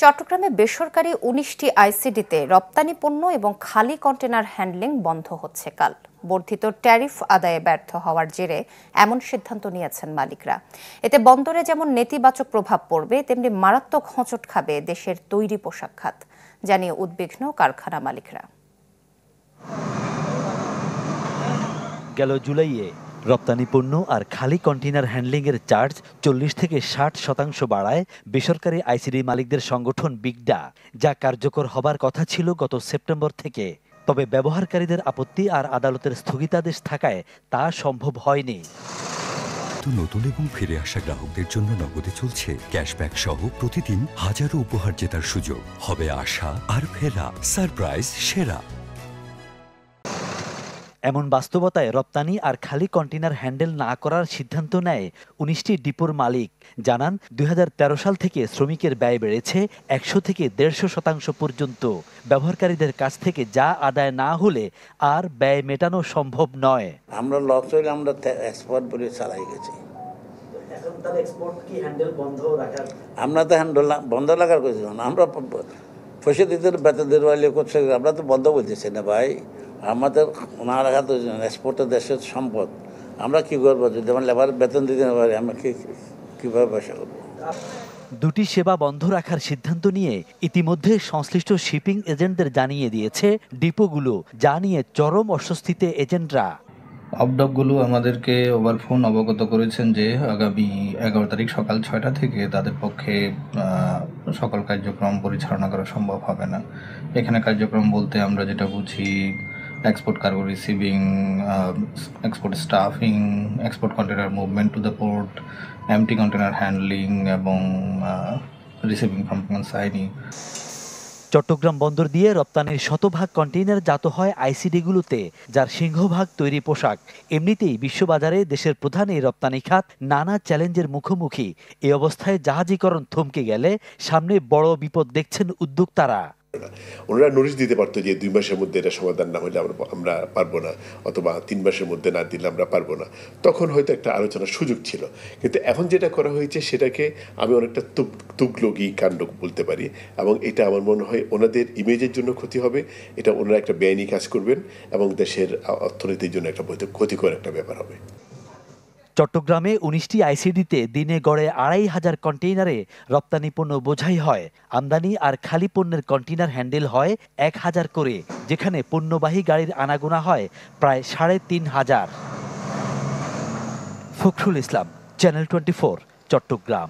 চট্টগ্রামে বেসরকারি ১৯টি আইসিডিতে রপ্তানি পণ্য এবং খালি কন্টেনার হ্যান্ডলিং বন্ধ হচ্ছে কাল। বর্ধিত ট্যারিফ আদায়ে ব্যর্থ হওয়ার জেরে এমন সিদ্ধান্ত নিয়েছেন মালিকরা। এতে বন্দরে যেমন নেতিবাচক প্রভাব পড়বে, তেমনি মারাত্মক হোঁচট খাবে দেশের তৈরি পোশাক খাত, জানিয়ে উদ্বিগ্ন কারখানা মালিকরা। গেল জুলাইয়ে রপ্তানি পণ্য আর খালি কন্টেইনার হ্যান্ডলিংয়ের চার্জ ৪০ থেকে ৬০% বাড়ায় বেসরকারি আইসিডি মালিকদের সংগঠন বিগডা, যা কার্যকর হবার কথা ছিল গত সেপ্টেম্বর থেকে। তবে ব্যবহারকারীদের আপত্তি আর আদালতের স্থগিতাদেশ থাকায় তা সম্ভব হয়নি। নতুন এবং ফিরে আসা গ্রাহকদের জন্য নগদে চলছে ক্যাশব্যাক সহ প্রতিদিন হাজারো উপহার জেতার সুযোগ। হবে আশা আর ফেরা, সারপ্রাইজ সেরা। এমন বাস্তবতায় রপ্তানি আর খালি কন্টেইনার হ্যান্ডেল না করার সিদ্ধান্ত নেয় ১৯টি ডিপোর মালিক। জানান ২০১৩ সাল থেকে শ্রমিকের ব্যয় বেড়েছে ১০০ থেকে ১৫০% পর্যন্ত। ব্যবহারকারীদের কাছ থেকে যা আদায় না হলে আর ব্যয় মেটানো সম্ভব নয়। আমরা লস হইলে আমরা এক্সপোর্ট বলে চালাই গেছি। আমরা তো হ্যান্ডেল বন্ধ লাগার করছি, আমরা পয়সা দিতে বেতন দিতে করছে, আমরা তো বন্ধ বলতেছি না ভাই। আমাদের না রাখা তো এক্সপোর্টের দেশের সম্পদ। আমরা কি করবো যদি আমার লেবার বেতন দিতে না পারি, আমরা কীভাবে পয়সা করবো? দুটি সেবা বন্ধ রাখার সিদ্ধান্ত নিয়ে ইতিমধ্যে সংশ্লিষ্ট শিপিং এজেন্টদের জানিয়ে দিয়েছে ডিপোগুলো, যা নিয়ে চরম অস্বস্তিতে এজেন্টরা। অবডকগুলো আমাদেরকে ওভার ফোন অবগত করেছেন যে আগামী ১১ তারিখ সকাল ৬টা থেকে তাদের পক্ষে সকল কার্যক্রম পরিচালনা করা সম্ভব হবে না। এখানে কার্যক্রম বলতে আমরা যেটা বুঝি export cargo receiving, export stuffing, export container movement to the port, empty container handling এবং রিসিভিং ফ্রম কনসাইনি। চট্টগ্রাম বন্দর দিয়ে রপ্তানির শতভাগ কন্টেইনার জাত হয় আইসিডিগুলোতে, যার সিংহভাগ তৈরি পোশাক। এমনিতেই বিশ্ববাজারে দেশের প্রধান এই রপ্তানি খাত নানা চ্যালেঞ্জের মুখোমুখি। এই অবস্থায় জাহাজীকরণ থমকে গেলে সামনে বড় বিপদ দেখছেন উদ্যোক্তারা। ওনারা নোটিশ দিতে পারতো যে ২ মাসের মধ্যে এটা সমাধান না হলে আমরা পারবো না, অথবা ৩ মাসের মধ্যে না দিলে আমরা পারবো না। তখন হয়তো একটা আলোচনার সুযোগ ছিল, কিন্তু এখন যেটা করা হয়েছে সেটাকে আমি অনেকটা তুগলকি কাণ্ড বলতে পারি, এবং এটা আমার মনে হয় ওনাদের ইমেজের জন্য ক্ষতি হবে। এটা ওনারা একটা বেআইনি কাজ করবেন এবং দেশের অর্থনীতির জন্য একটা ক্ষতিকর একটা ব্যাপার হবে। চট্টগ্রামে ১৯টি আইসিডিতে দিনে গড়ে ২৫০০ কন্টেইনারে রপ্তানি পণ্য বোঝাই হয়। আমদানি আর খালি পণ্যের কন্টেইনার হ্যান্ডেল হয় ১,০০০ করে, যেখানে পণ্যবাহী গাড়ির আনাগোনা হয় প্রায় ৩,৫০০। ফখরুল ইসলাম, চ্যানেল 24, চট্টগ্রাম।